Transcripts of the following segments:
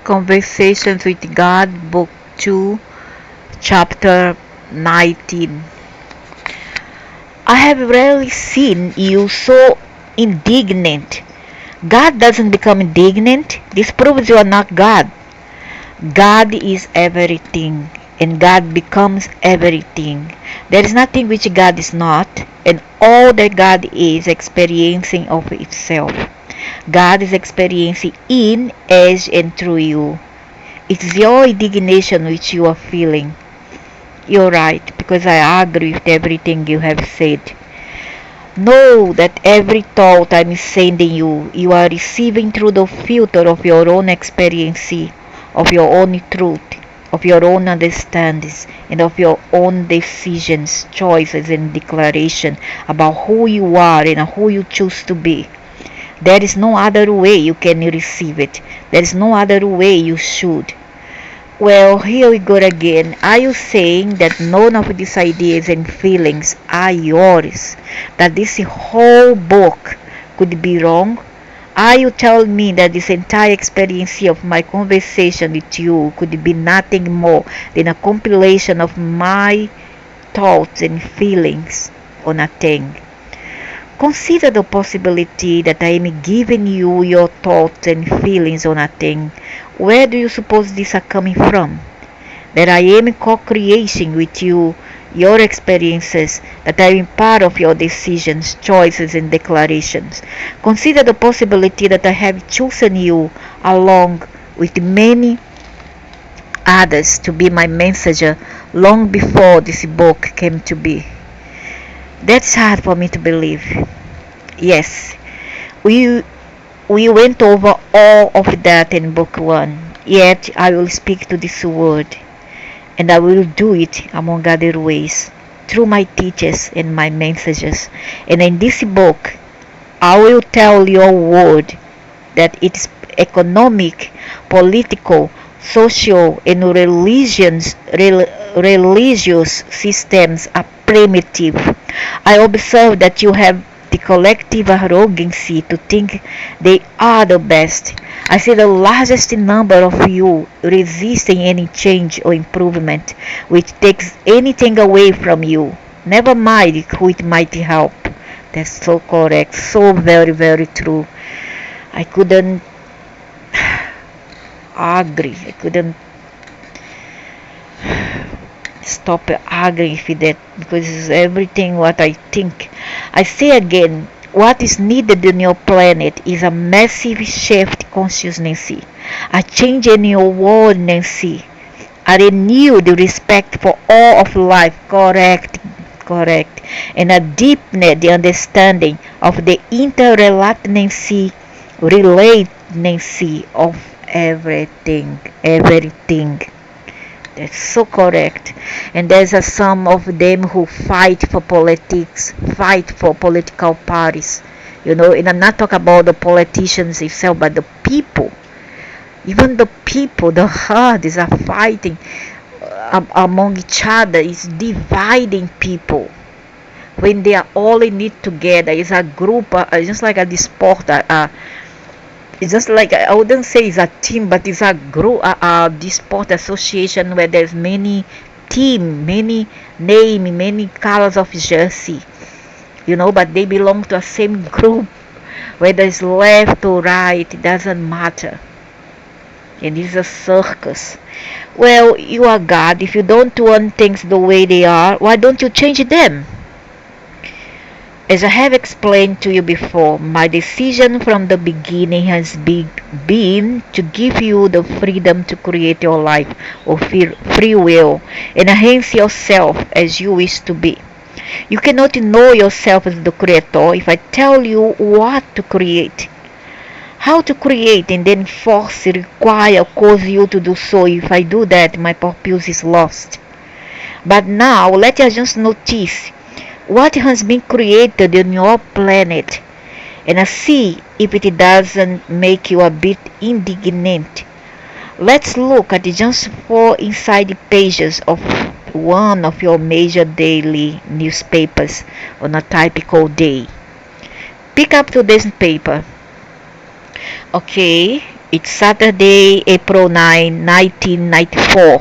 Conversations with God, Book 2, Chapter 19. I have rarely seen you so indignant. God doesn't become indignant. This proves you are not God. God is everything, and God becomes everything. There is nothing which God is not, and all that God is experiencing of itself. God is experiencing in, as, and through you. It's your indignation which you are feeling. You're right, because I agree with everything you have said. Know that every thought I'm sending you, you are receiving through the filter of your own experience, of your own truth, of your own understandings, and of your own decisions, choices, and declaration about who you are and who you choose to be. There is no other way you can receive it. There is no other way you should. Well, here we go again. Are you saying that none of these ideas and feelings are yours? That this whole book could be wrong? Are you telling me that this entire experience of my conversation with you could be nothing more than a compilation of my thoughts and feelings on a thing? Consider the possibility that I am giving you your thoughts and feelings on a thing. Where do you suppose these are coming from? That I am co-creating with you your experiences, that I am part of your decisions, choices, and declarations. Consider the possibility that I have chosen you along with many others to be my messenger long before this book came to be. That's hard for me to believe. Yes, we went over all of that in book 1. Yet I will speak to this word, and I will do it among other ways, through my teachers and my messages. And in this book, I will tell your word that its economic, political, social, and religious systems are primitive. I observe that you have the collective arrogance to think they are the best. I see the largest number of you resisting any change or improvement which takes anything away from you. Never mind who it might help. That's so correct, so very, very true. I couldn't agree. I couldn't stop arguing with that, because it's everything what I think. I say again, what is needed on your planet is a massive shift consciousness, a change in your awareness, a renewed respect for all of life, correct, and a deepened understanding of the interrelatedness, relatedness of everything. That's so correct. And there's some of them who fight for politics, fight for political parties. And I'm not talking about the politicians itself, but the people. Even the people, the hearts are fighting among each other. It's dividing people. When they are all in it together, it's a group, just like a sport. It's just like, I wouldn't say it's a team, but it's a group, this sport association where there's many team, many name, many colors of jersey, but they belong to a same group. Whether it's left or right, it doesn't matter. And it's a circus. Well, you are God. If you don't want things the way they are, why don't you change them? As I have explained to you before, my decision from the beginning has been to give you the freedom to create your life of free will and enhance yourself as you wish to be. You cannot know yourself as the creator if I tell you what to create. How to create and then force, require, cause you to do so. If I do that, my purpose is lost. But now, let us just notice what has been created on your planet, and see if it doesn't make you a bit indignant. Let's look at just 4 inside pages of one of your major daily newspapers on a typical day. Pick up today's paper. Okay, It's Saturday, April 9, 1994,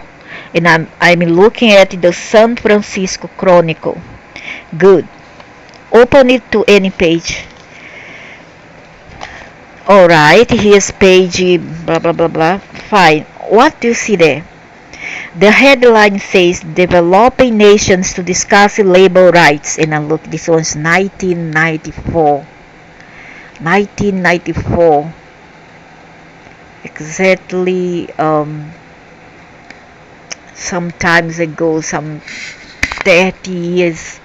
and I'm looking at the San Francisco Chronicle. Good. Open it to any page. Alright, here's page blah blah blah blah. Fine. What do you see there? The headline says developing nations to discuss labor rights. And look, this one's 1994. 1994. Exactly some times ago, some 30 years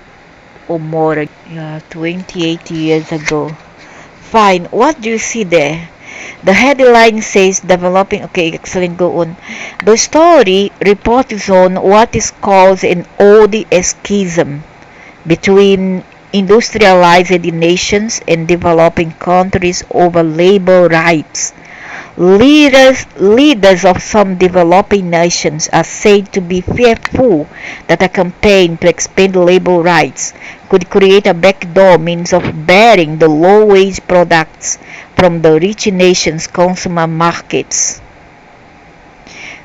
or more. Yeah, 28 years ago. Fine. What do you see there? The headline says developing. Okay, excellent. Go on. The story reports on what is called an old schism between industrialized nations and developing countries over labor rights. Leaders of some developing nations are said to be fearful that a campaign to expand labor rights could create a backdoor means of barring the low-wage products from the rich nations' consumer markets.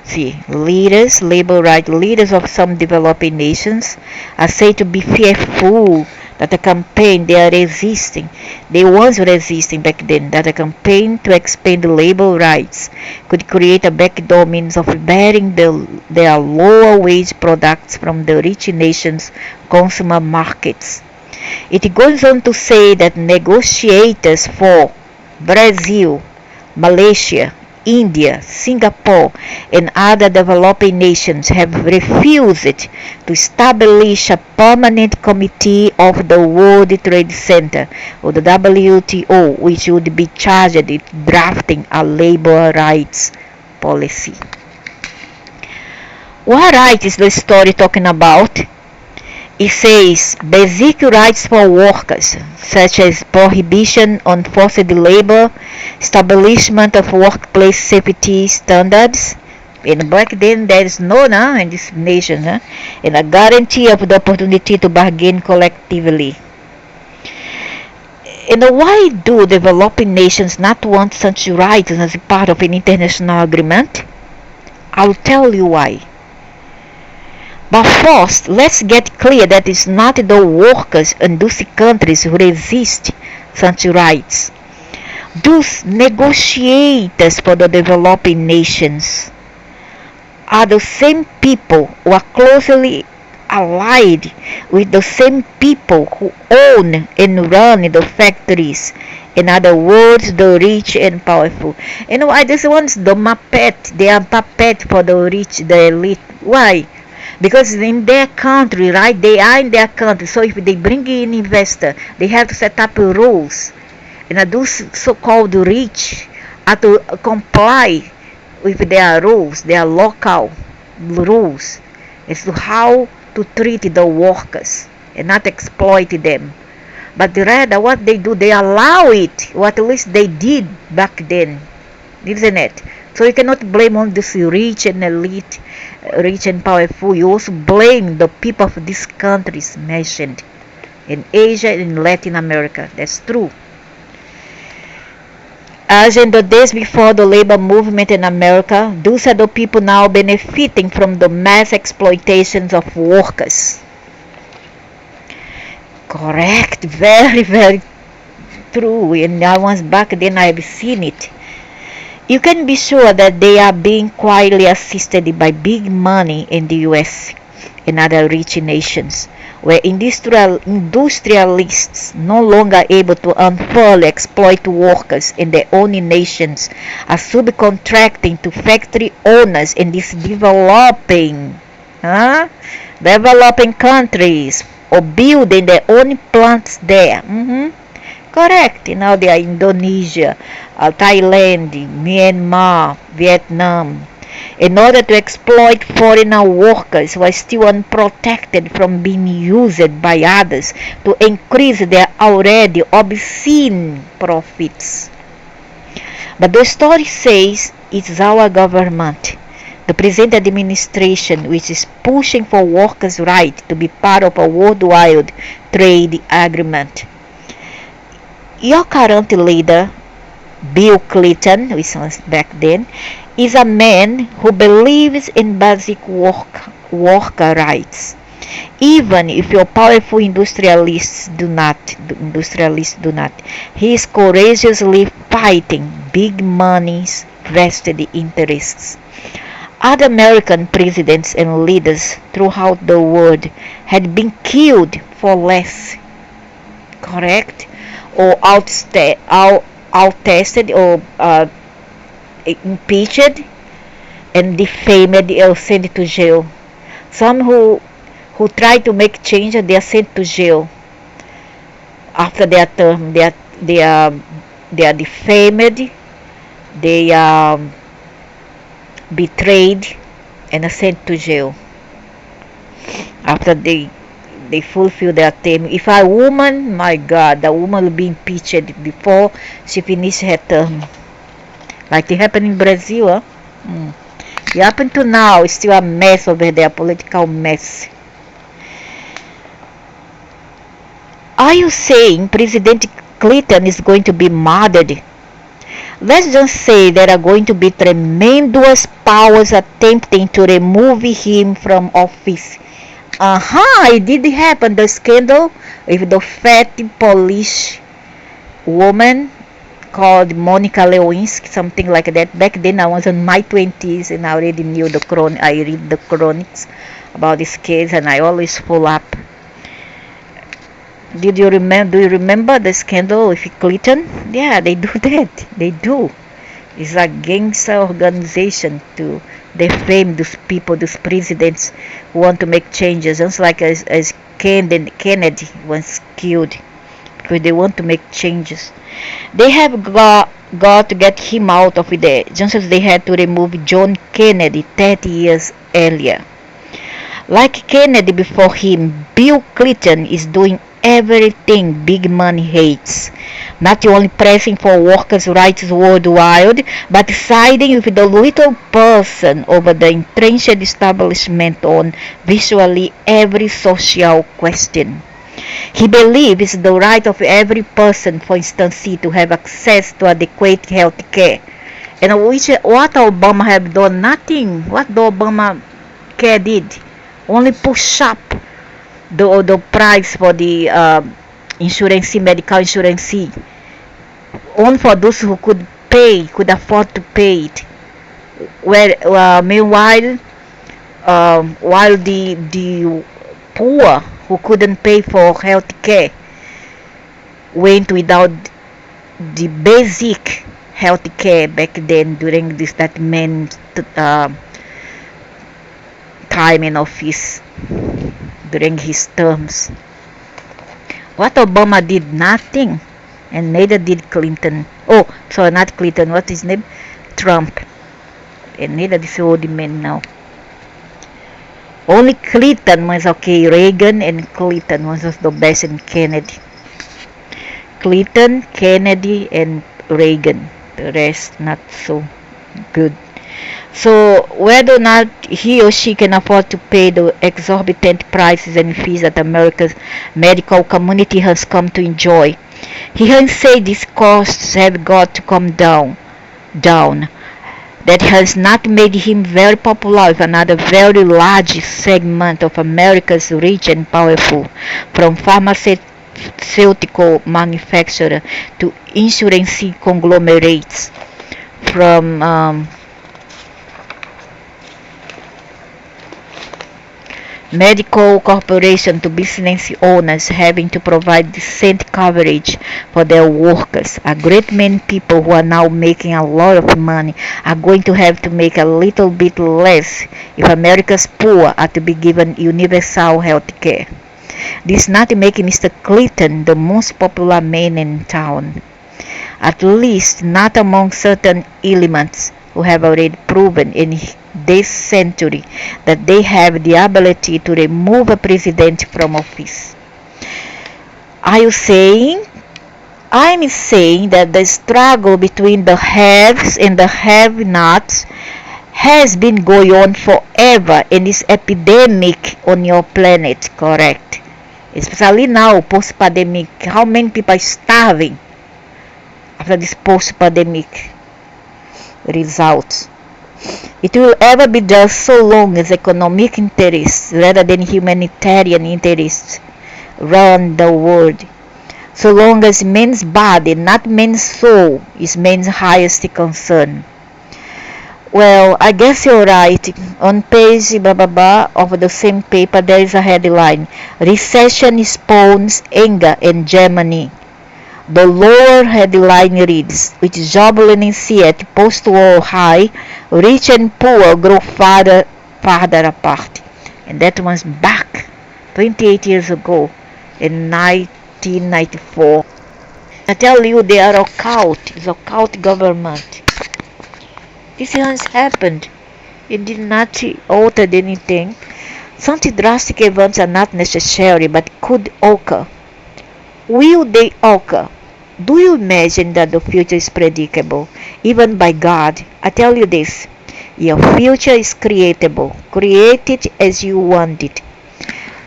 See, leaders of some developing nations are said to be fearful that a campaign they once resisting back then, that a campaign to expand labor rights could create a backdoor means of barring their lower wage products from the rich nations' consumer markets. It goes on to say that negotiators for Brazil, Malaysia, India, Singapore, and other developing nations have refused to establish a permanent committee of the World Trade Center, or the WTO, which would be charged with drafting a labor rights policy. What right is the story talking about? It says basic rights for workers, such as prohibition on forced labor, establishment of workplace safety standards, and back then there is no in this nation, and a guarantee of the opportunity to bargain collectively. And why do developing nations not want such rights as part of an international agreement? I'll tell you why. But first, let's get clear that it's not the workers in those countries who resist such rights. Those negotiators for the developing nations are the same people who are closely allied with the same people who own and run the factories. In other words, the rich and powerful. And why this one's the puppet? They are puppet for the rich, the elite. Why? Because in their country, right, they are in their country, so if they bring in investor, they have to set up rules, and those so-called rich are to comply with their rules, their local rules, as to how to treat the workers and not exploit them. But rather what they do, they allow it, or at least they did back then, isn't it? So you cannot blame on this rich and elite, rich and powerful. You also blame the people of these countries mentioned in Asia and in Latin America. That's true. As in the days before the labor movement in America, those are the people now benefiting from the mass exploitations of workers. Correct. Very, very true. And I once back then I have seen it. You can be sure that they are being quietly assisted by big money in the US and other rich nations, where industrialists no longer able to unfairly exploit workers in their own nations are subcontracting to factory owners in these developing countries, or building their own plants there. Correct. Now they are Indonesia, Thailand, Myanmar, Vietnam, in order to exploit foreigner workers who are still unprotected from being used by others to increase their already obscene profits. But the story says it's our government, the present administration, which is pushing for workers' right to be part of a worldwide trade agreement. Your current leader, Bill Clinton, which was back then, is a man who believes in basic worker rights. Even if your powerful industrialists do not, he is courageously fighting big money's vested interests. Other American presidents and leaders throughout the world had been killed for less, correct? Or outtested or impeached and defamed or sent to jail. Some who try to make change, they are sent to jail after their term. They are defamed, they are betrayed, and are sent to jail after they fulfill their term. If a woman, my God, the woman will be impeached before she finishes her term, like it happened in Brazil. It happened to now. It's still a mess over there, political mess. Are you saying President Clinton is going to be murdered? Let's just say there are going to be tremendous powers attempting to remove him from office. It did happen, the scandal with the fat Polish woman called Monica Lewinsky, something like that. Back then I was in my 20s and I already knew I read the chronics about this case, and I always follow up. Do you remember the scandal with Clinton? Yeah, they do that. They do. It's a gangster organization to defame those people, those presidents who want to make changes, just like as Kennedy was killed because they want to make changes. They have got to get him out of there, just as they had to remove John Kennedy 30 years earlier. Like Kennedy before him, Bill Clinton is doing everything big money hates, not only pressing for workers' rights worldwide, but siding with the little person over the entrenched establishment on virtually every social question. He believes it's the right of every person, for instance, to have access to adequate health care. And what Obama have done? Nothing. What the Obama care did? Only push up the price for the medical insurance, only for those who could afford to pay it. Meanwhile, while the poor who couldn't pay for health care went without the basic health care back then during that man's time in office, during his terms. What Obama did? Nothing. And neither did Clinton. Oh, sorry, not Clinton. What's his name? Trump. And neither this old man now. Only Clinton was okay. Reagan and Clinton was the best, and Kennedy. Clinton, Kennedy, and Reagan. The rest not so good. So whether or not he or she can afford to pay the exorbitant prices and fees that America's medical community has come to enjoy, he has said these costs have got to come down. That has not made him very popular with another very large segment of America's rich and powerful, from pharmaceutical manufacturers to insurance conglomerates, from medical corporations to business owners having to provide decent coverage for their workers. A great many people who are now making a lot of money are going to have to make a little bit less if America's poor are to be given universal health care. This is not making Mr. Clinton the most popular man in town, at least not among certain elements who have already proven in this century that they have the ability to remove a president from office. I'm saying that the struggle between the haves and the have-nots has been going on forever and is epidemic on your planet, correct? Especially now, post-pandemic, how many people are starving? after this post-pandemic results. It will ever be just so long as economic interests rather than humanitarian interests run the world. So long as man's body, not man's soul, is man's highest concern. Well, I guess you're right. On page blah blah blah of the same paper, there is a headline: Recession spawns anger in Germany. The lower headline reads, with job leniency at post-war high, rich and poor grow farther apart. And that was back 28 years ago in 1994. I tell you, they are occult. It's occult government. This has happened. It did not alter anything. Something drastic events are not necessary, but could occur. Will they occur? Do you imagine that the future is predictable, even by God? I tell you this, your future is creatable. Create it as you want it.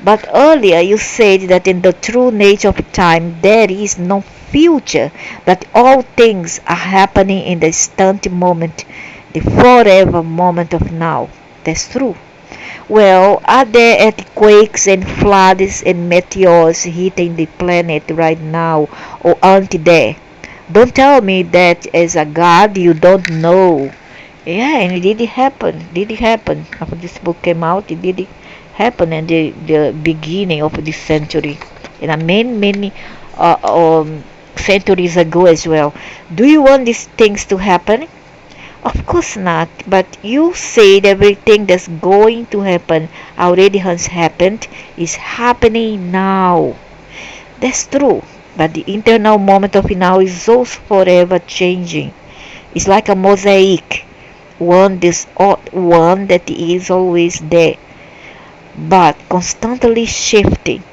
But earlier you said that in the true nature of time there is no future, that all things are happening in the instant moment, the forever moment of now. That's true. Well, are there earthquakes and floods and meteors hitting the planet right now, or aren't there? Don't tell me that as a God you don't know. Yeah, and it did happen. Did it happen? After this book came out, it did happen in the beginning of this century, and many centuries ago as well. Do you want these things to happen? Of course not, but you said everything that's going to happen already has happened, is happening now. That's true, but the internal moment of now is also forever changing. It's like a mosaic, one that is always there, but constantly shifting.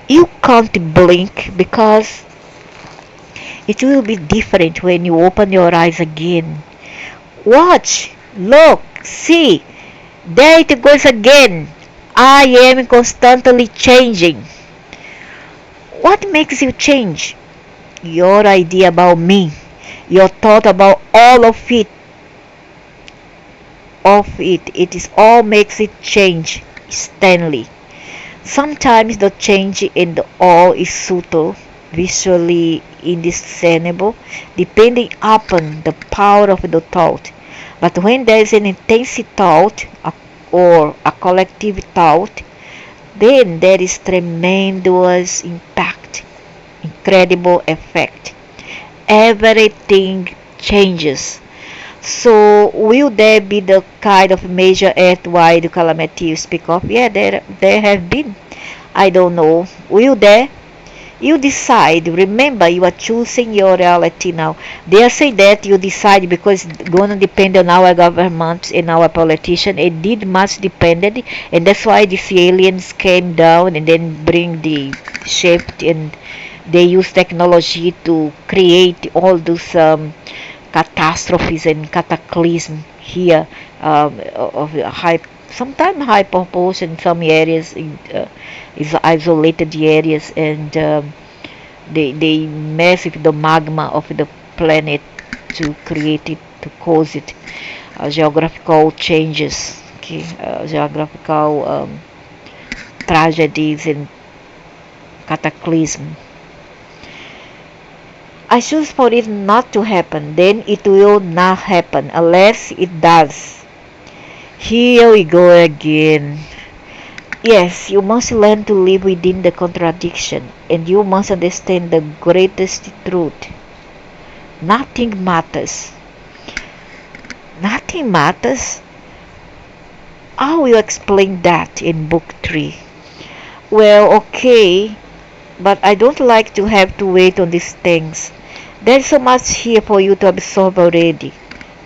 You can't blink because it will be different when you open your eyes again. Watch, look, see, there it goes again. I am constantly changing. What makes you change? Your idea about me, your thought about all of it. It is all makes it change instantly. Sometimes the change in the all is subtle, visually indiscernible, depending upon the power of the thought. But when there is an intense thought or a collective thought, then there is tremendous impact, incredible effect. Everything changes. So will there be the kind of major earth-wide calamity you speak of? Yeah, there have been. I don't know. Will there? You decide. Remember, you are choosing your reality now. They say that you decide because it's going to depend on our government and our politician. It did much depended, and that's why these aliens came down and then bring the shift, and they use technology to create all those catastrophes and cataclysm here of high, sometimes high proportion, some areas is isolated areas, and they mess with the magma of the planet to create it, to cause it, geographical changes, okay, geographical tragedies and cataclysm. I choose for it not to happen, then it will not happen unless it does. Here we go again. Yes, you must learn to live within the contradiction, and you must understand the greatest truth. Nothing matters. Nothing matters? I will explain that in book 3. Well, okay, but I don't like to have to wait on these things. There's so much here for you to absorb already.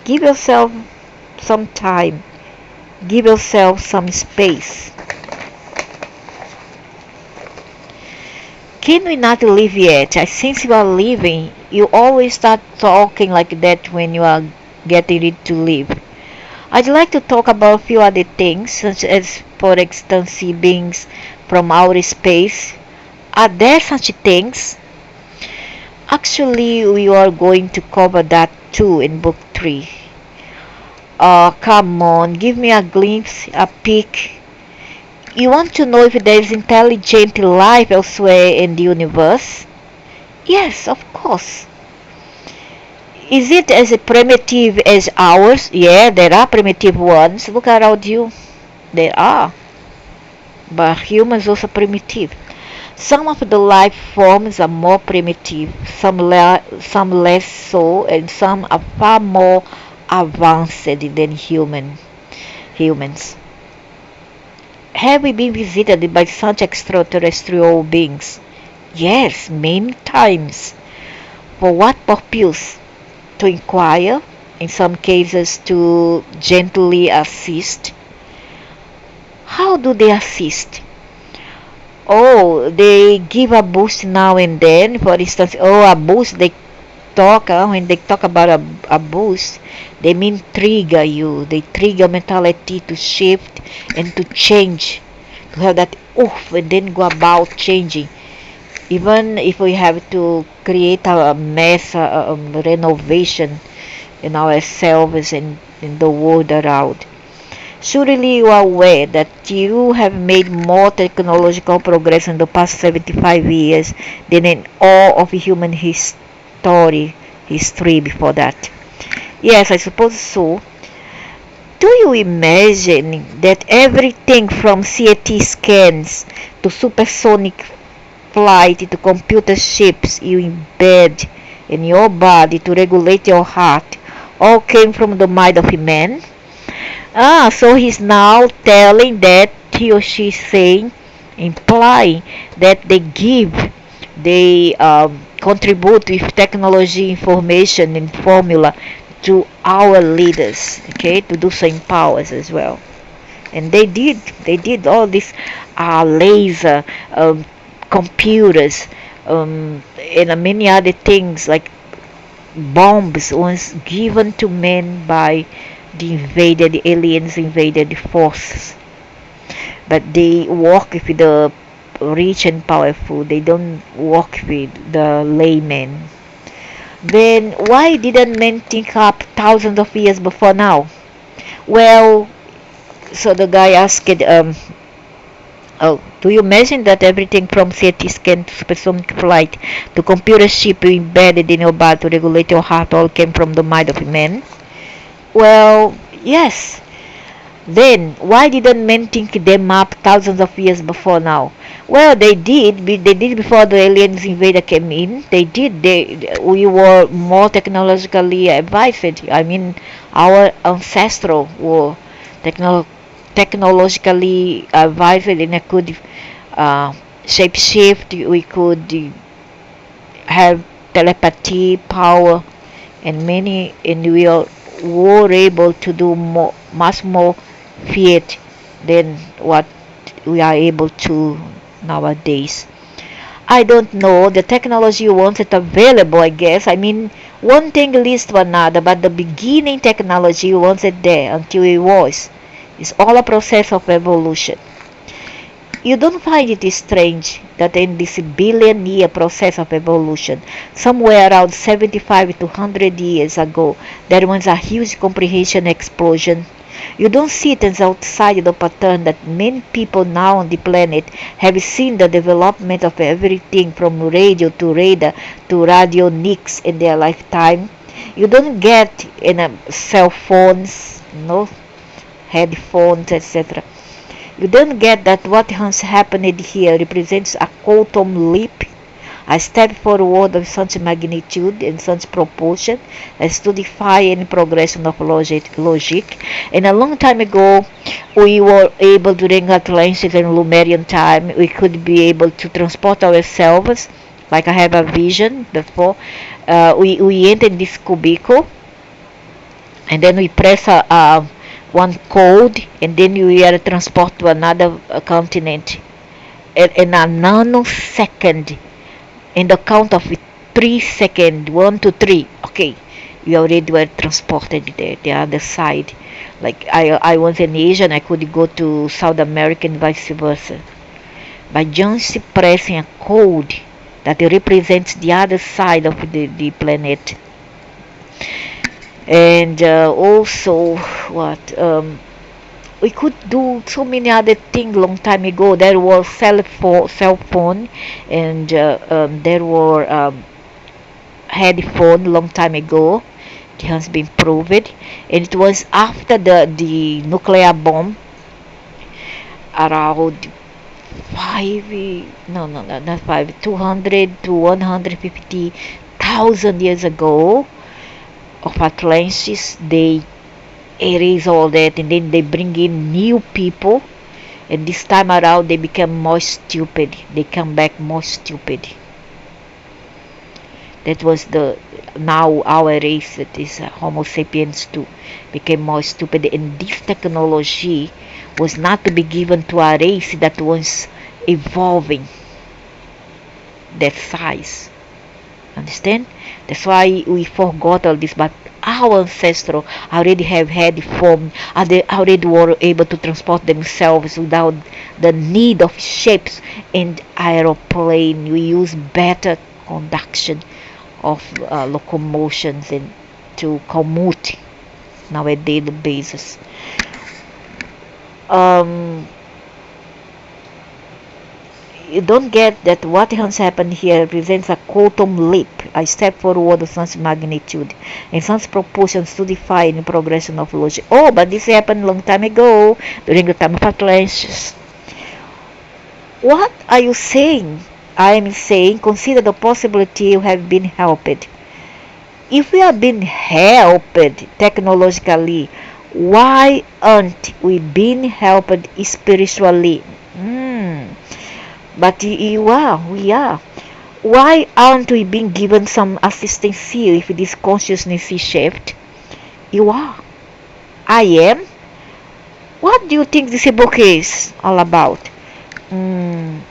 Give yourself some time. Give yourself some space. Can we not leave yet? Since you are leaving, you always start talking like that when you are getting ready to leave. I'd like to talk about a few other things, such as, for instance, beings from outer space. Are there such things? Actually, we are going to cover that too in book 3. Come on, give me a glimpse, a peek. You want to know if there is intelligent life elsewhere in the universe? Yes, of course. Is it as primitive as ours? Yeah, there are primitive ones. Look around you. There are. But humans also primitive. Some of the life forms are more primitive, some less so, and some are far more advanced than humans. Have we been visited by such extraterrestrial beings? Yes, many times. For what purpose? To inquire, in some cases to gently assist. How do they assist? Oh, they give a boost now and then. For instance, a boost, they talk, when they talk about a boost, they mean trigger you. They trigger mentality to shift and to change, to have that oof, and then go about changing. Even if we have to create a mess, renovation in ourselves and in the world around. Surely you are aware that you have made more technological progress in the past 75 years than in all of human history before that. Yes, I suppose so. Do you imagine that everything from CT scans to supersonic flight to computer chips you embed in your body to regulate your heart all came from the mind of a man? So he's now telling that he or she is saying, implying that they contribute with technology, information, and formula to our leaders, okay, to do same powers as well. And they did all this laser, computers, and many other things like bombs was given to men by the aliens invaded forces, but they work with the rich and powerful. They don't work with the laymen. Then why didn't men think up thousands of years before now? Well, so the guy asked, oh, do you imagine that everything from CT scan to supersonic flight to computer chip embedded in your body to regulate your heart all came from the mind of a man? Well, yes. Then, why didn't men think them up thousands of years before now? Well, they did. They did before the aliens invader came in. They did. We were more technologically advanced. I mean, our ancestral were techno, technologically advanced and I could shape shift. We could have telepathy, power, and were able to do much more feat than what we are able to nowadays. I don't know. The technology wants it available, I guess. I mean, one thing leads to another, but the beginning technology wants it there until it was. It's all a process of evolution. You don't find it strange that in this billion-year process of evolution, somewhere around 75 to 100 years ago, there was a huge comprehension explosion? You don't see it as outside the pattern that many people now on the planet have seen the development of everything from radio to radar to radionics in their lifetime. You don't get in cell phones, headphones, etc. You don't get that what has happened here represents a quantum leap, a step forward of such magnitude and such proportion as to defy any progression of logic. And a long time ago, we were able, during Atlantic and Lemurian time, we could be able to transport ourselves, like I have a vision before. We enter this cubicle, and then we press one code, and then we are transported to another continent in a nanosecond. In the count of 3 seconds, 1 to 3, okay, you already were transported there, the other side. Like I was in Asia and I could go to South America and vice versa by just pressing a code that represents the other side of the planet. And also, what we could do so many other things long time ago. There was cell phone, and there were headphone long time ago. It has been proved, and it was after the nuclear bomb around not 200 to 150,000 years ago of Atlantis. They erase all that, and then they bring in new people, and this time around they become more stupid. They come back more stupid. That was now our race, that is Homo sapiens 2, became more stupid, and this technology was not to be given to a race that was evolving that size. Understand? That's why we forgot all this, but our ancestors already have had form, they already were able to transport themselves without the need of ships and aeroplane. We use better conduction of locomotions and to commute now a daily basis. You don't get that what has happened here represents a quantum leap, a step forward of such magnitude and such proportions to defy the progression of logic. Oh, but this happened long time ago, during the time of Atlantis. What are you saying? I am saying, consider the possibility you have been helped. If we have been helped technologically, why aren't we being helped spiritually? But we are. Why aren't we being given some assistance here if this consciousness is shaped? You are. I am. What do you think this book is all about? In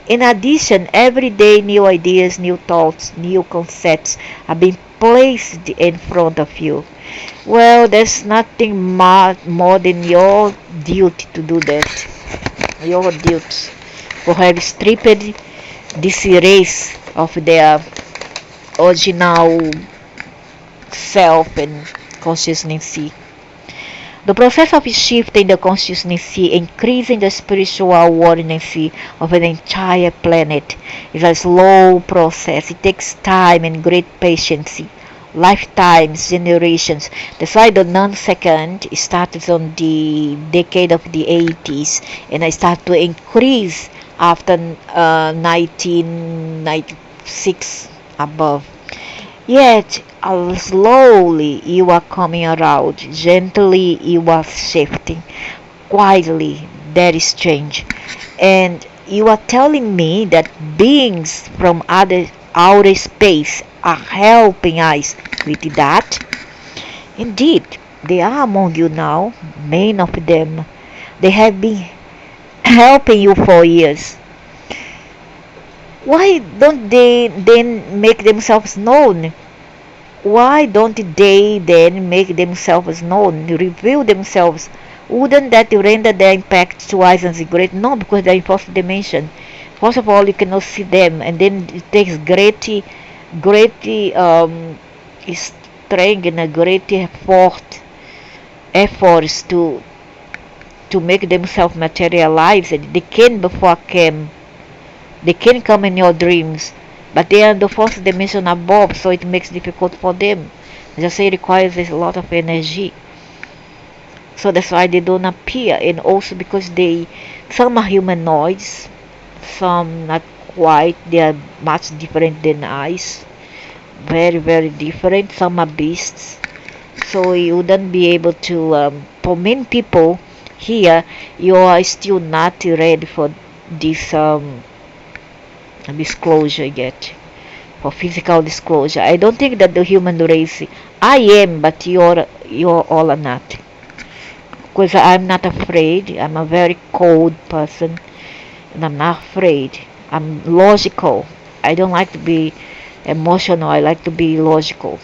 addition, every day new ideas, new thoughts, new concepts are being placed in front of you. Well, there's nothing more than your duty to do that. Your duty. Who have stripped this race of their original self and consciousness. The process of shifting the consciousness, increasing the spiritual awareness of an entire planet, is a slow process. It takes time and great patience, lifetimes, generations. That's why the nanosecond started on the decade of the 80s, and I start to increase after 1996 above. Yet slowly you are coming around, gently you are shifting, quietly there is change, and you are telling me that beings from outer space are helping us with that. Indeed, they are among you now, many of them. They have been helping you for years. Why don't they then make themselves known? Why don't they then make themselves known, reveal themselves? Wouldn't that render their impact to us as great? No, because they're in fourth dimension. First of all, you cannot see them, and then it takes great strength and a great efforts to make themselves materialize. They can before come. They can come in your dreams, but they are in the fourth dimension above, so it makes it difficult for them. As I say, it requires a lot of energy. So that's why they don't appear, and also because some are humanoids, some not quite. They are much different than us, very very different. Some are beasts, so you wouldn't be able to. For many people here, you are still not ready for this disclosure yet, for physical disclosure. I don't think that the human race, I am, but you're all are not. Because I'm not afraid. I'm a very cold person, and I'm not afraid. I'm logical. I don't like to be emotional. I like to be logical.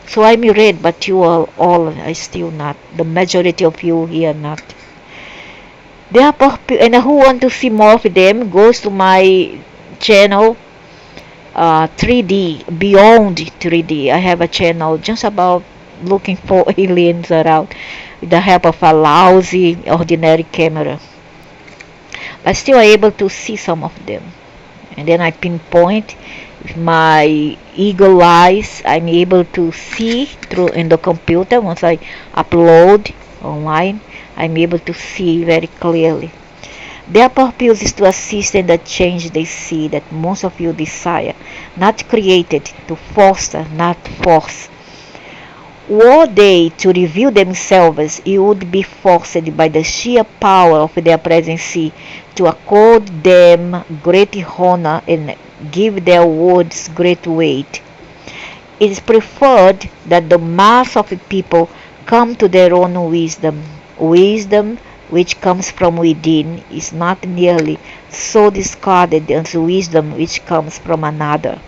So I'm red, but you all are still not. The majority of you here not. There are and who want to see more of them goes to my channel 3D, beyond 3D. I have a channel just about looking for aliens around with the help of a lousy ordinary camera. But still able to see some of them. And then I pinpoint with my eagle eyes. I'm able to see through in the computer. Once I upload online, I'm able to see very clearly. Their purpose is to assist in the change they see that most of you desire, not created to foster, not force. Were they to reveal themselves, it would be forced by the sheer power of their presence to accord them great honor and give their words great weight. It is preferred that the mass of people come to their own wisdom. Wisdom which comes from within is not nearly so discarded as wisdom which comes from another.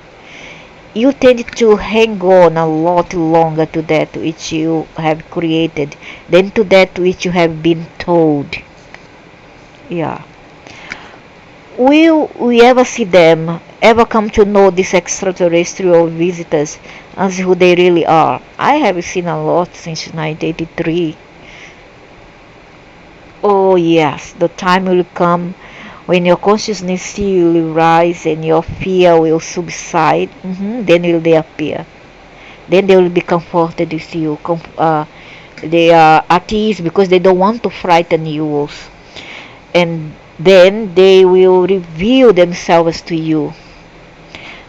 You tend to hang on a lot longer to that which you have created than to that which you have been told. Yeah. Will we ever see them, ever come to know these extraterrestrial visitors as who they really are? I have seen a lot since 1983. Oh yes, the time will come when your consciousness will rise and your fear will subside. Then will they appear. Then they will be comforted with you. They are at ease because they don't want to frighten you also. And then they will reveal themselves to you.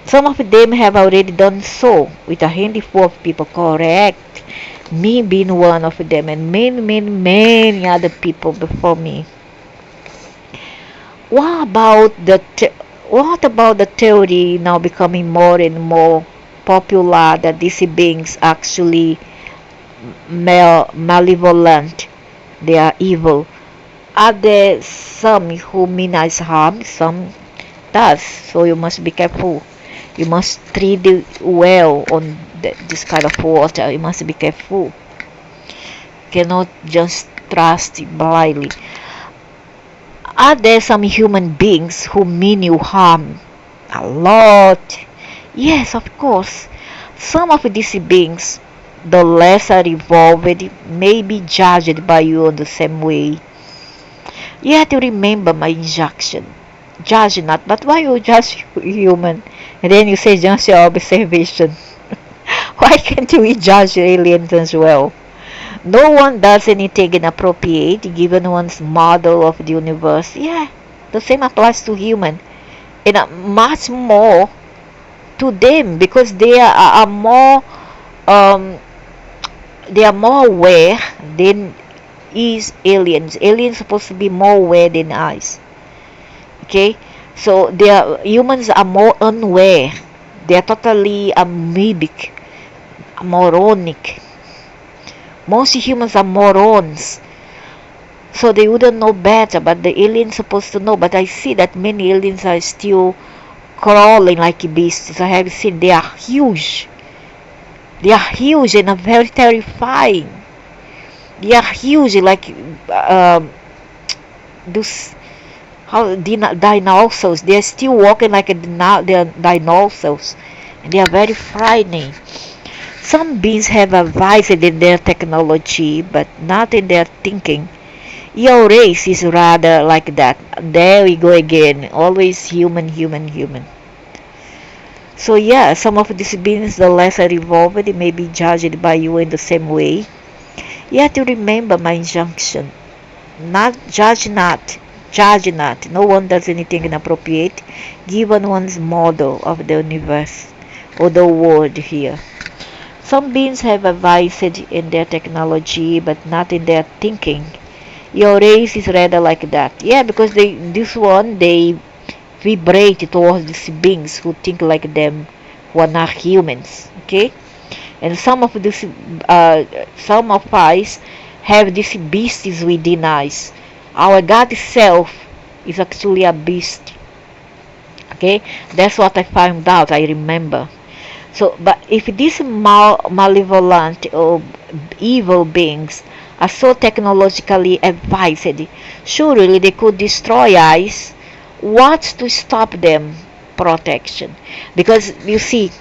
Some of them have already done so with a handful of people, correct? Me being one of them, and many other people before me. What about the theory now becoming more and more popular that these beings actually malevolent? They are evil. Are there some who mean us harm? Some does. So you must be careful. You must treat it well on this kind of water. You must be careful. You cannot just trust it blindly. Are there some human beings who mean you harm? A lot. Yes, of course. Some of these beings, the lesser evolved, may be judged by you in the same way. You have to remember my injunction. Judge not, but why you judge human? And then you say just your observation. Why can't we judge aliens as well? No one does anything inappropriate given one's model of the universe. Yeah, the same applies to human. And much more to them because they are more aware than is aliens. Aliens supposed to be more aware than us. Okay, so humans are more unaware. They are totally amoebic, moronic. Most humans are morons, so they wouldn't know better. But the aliens supposed to know. But I see that many aliens are still crawling like beasts. I have seen they are huge. They are huge and are very terrifying. They are huge, like those dinosaurs. They are still walking like dinosaurs, and they are very frightening. Some beings have advanced in their technology, but not in their thinking. Your race is rather like that. There we go again. Always human. So yeah, some of these beings, the lesser evolved, may be judged by you in the same way. You have to remember my injunction. Judge not. No one does anything inappropriate, given one's model of the universe or the world here. Some beings have advanced in their technology, but not in their thinking. Your race is rather like that. Yeah, because they vibrate towards these beings who think like them, who are not humans. Okay, and some of us have these beasts within us. Our God self is actually a beast. Okay, that's what I found out. I remember. So, but if these malevolent or evil beings are so technologically advanced, surely they could destroy us. What's to stop them? protection. Because you see,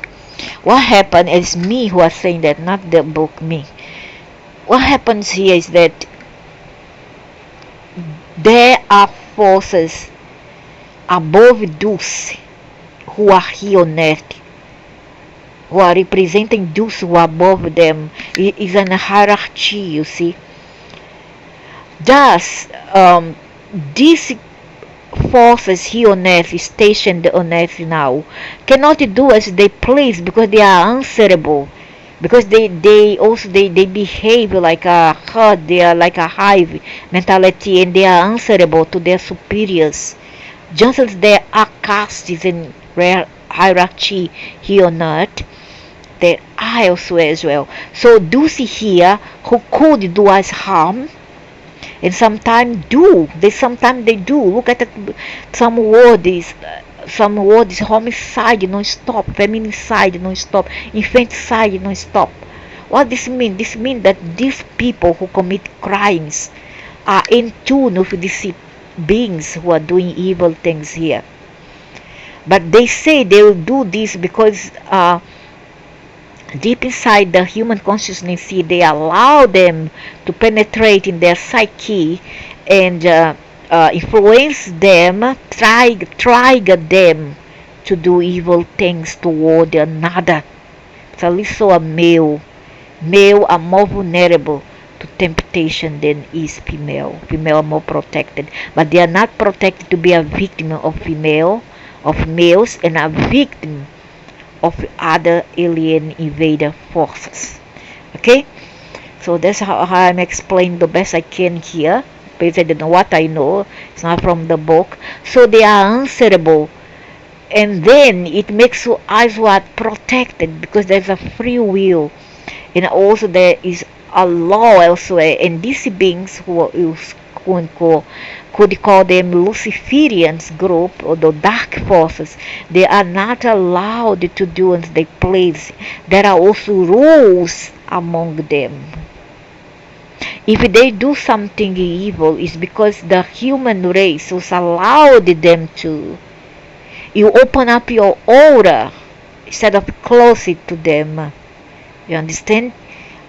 what happened is me who are saying that, not the book, me. What happens here is that there are forces above those who are here on earth, who are representing those who are above them. It is an hierarchy, you see. Thus, these forces here on earth, stationed on earth now, cannot do as they please because they are answerable. Because they also they behave like a herd, they are like a hive mentality, and they are answerable to their superiors. Just as there are castes in hierarchy here on earth, there are elsewhere as well. So those here who could do us harm, and sometimes they do. Look at some words. Some words, homicide non-stop, feminicide non-stop, infanticide non-stop. What this mean? This means that these people who commit crimes are in tune with these beings who are doing evil things here. But they say they will do this because deep inside the human consciousness, they allow them to penetrate in their psyche and influence them, trigger them to do evil things toward another. So at least so a male are more vulnerable to temptation than is female. Female are more protected, but they are not protected to be a victim of males, and a victim of other alien invader forces. Okay, so that's how I'm explaining the best I can here, based on what I know. It's not from the book. So they are answerable, and then it makes us what protected, because there's a free will, and also there is a law elsewhere. And these beings who could call them Luciferians group, or the dark forces, they are not allowed to do as they please. There are also rules among them. If they do something evil, it's because the human race has allowed them to. You open up your aura instead of close it to them. You understand?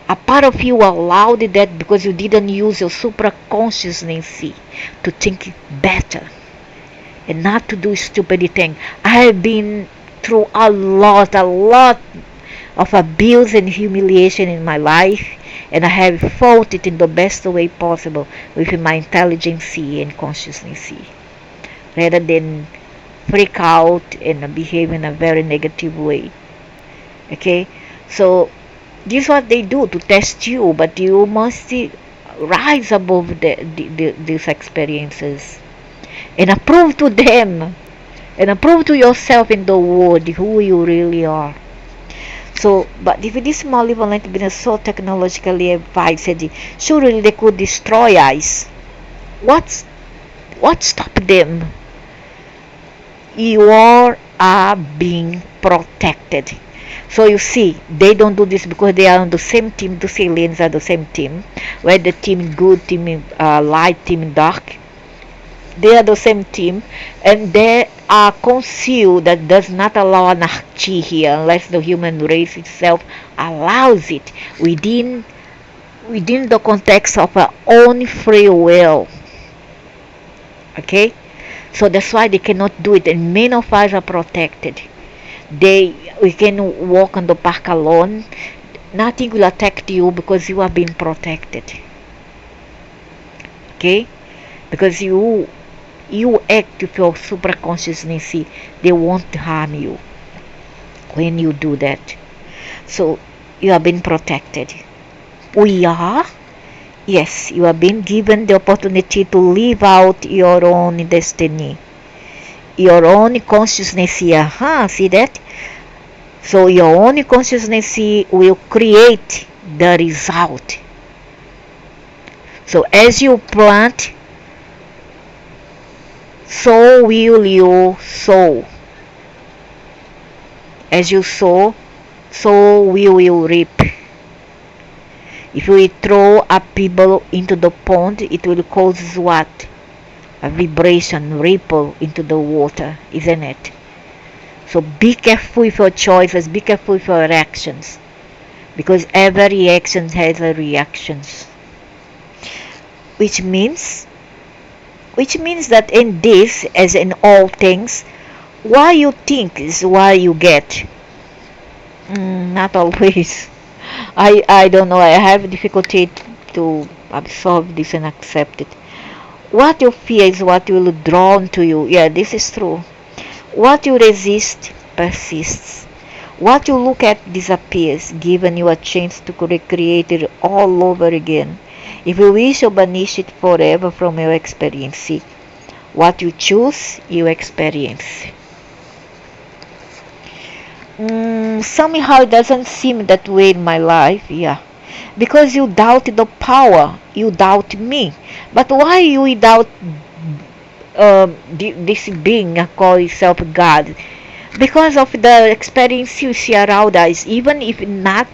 A part of you allowed that because you didn't use your supraconsciousness to think better and not to do stupid things. I have been through a lot of abuse and humiliation in my life, and I have fought it in the best way possible with my intelligence and consciousness, rather than freak out and behave in a very negative way. Okay, so this is what they do to test you, but you must rise above these experiences and approve to them and approve to yourself in the world who you really are. So, but if this malevolent being so technologically advanced, surely they could destroy us. What stopped them? You are being protected. So you see, they don't do this because they are on the same team. The aliens are the same team, where the team good, team light, team dark. They are the same team, and they are concealed. That does not allow anarchy here, unless the human race itself allows it within the context of our own free will. Okay, so that's why they cannot do it, and many of us are protected. We can walk on the park alone. Nothing will attack you because you are being protected. Okay, because you act with your supraconsciousness, they won't harm you when you do that. So you are being protected. We are. Yes, you are being given the opportunity to live out your own destiny, your own consciousness here. See that? So your own consciousness will create the result. So as you plant, so will you sow. As you sow, so will you reap. If we throw a pebble into the pond, it will cause what? A vibration, ripple into the water, isn't it? So be careful with your choices, be careful with your actions, because every reaction has a reactions. Which means that in this, as in all things, what you think is what you get. Not always. I don't know. I have difficulty to absorb this and accept it. What you fear is what will drawn to you. Yeah, this is true. What you resist persists. What you look at disappears, giving you a chance to recreate it all over again. If you wish to banish it forever from your experience, what you choose, you experience. Somehow it doesn't seem that way in my life, yeah. Because you doubt the power, you doubt me. But why you doubt this being called itself God? Because of the experience you see around us, even if not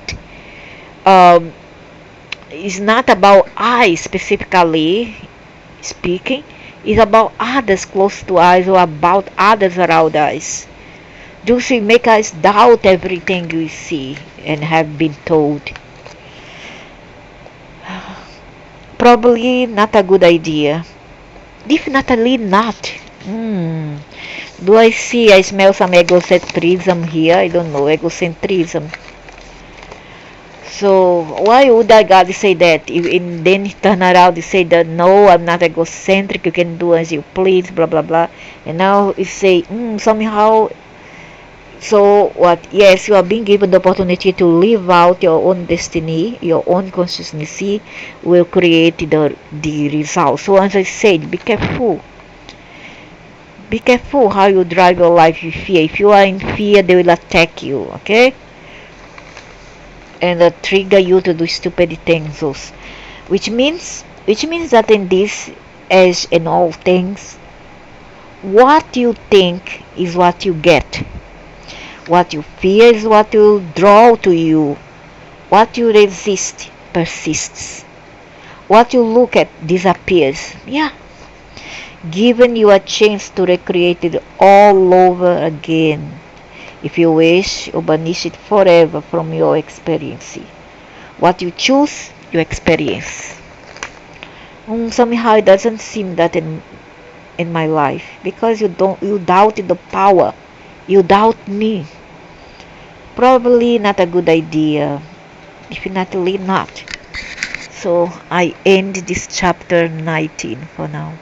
um, it's not about I specifically speaking, it's about others close to us or about others around us. Those will make us doubt everything we see and have been told. Probably not a good idea. Definitely not. Do I smell some egocentrism here? I don't know, egocentrism. So why would I God say that? And then he turn around and say that no, I'm not egocentric, you can do as you please, blah blah blah. And now he say, somehow. So what? Yes, you are being given the opportunity to live out your own destiny, your own consciousness will create the result. So as I said, be careful. Be careful how you drive your life with fear. If you are in fear, they will attack you, okay? And trigger you to do stupid things. Which means that in this, as in all things, what you think is what you get. What you fear is what will draw to you. What you resist persists. What you look at disappears. Yeah. Giving you a chance to recreate it all over again. If you wish, you banish it forever from your experience. What you choose, you experience. Somehow it doesn't seem that in my life, because you doubted the power. You doubt me. Probably not a good idea. Definitely not. So I end this chapter 19 for now.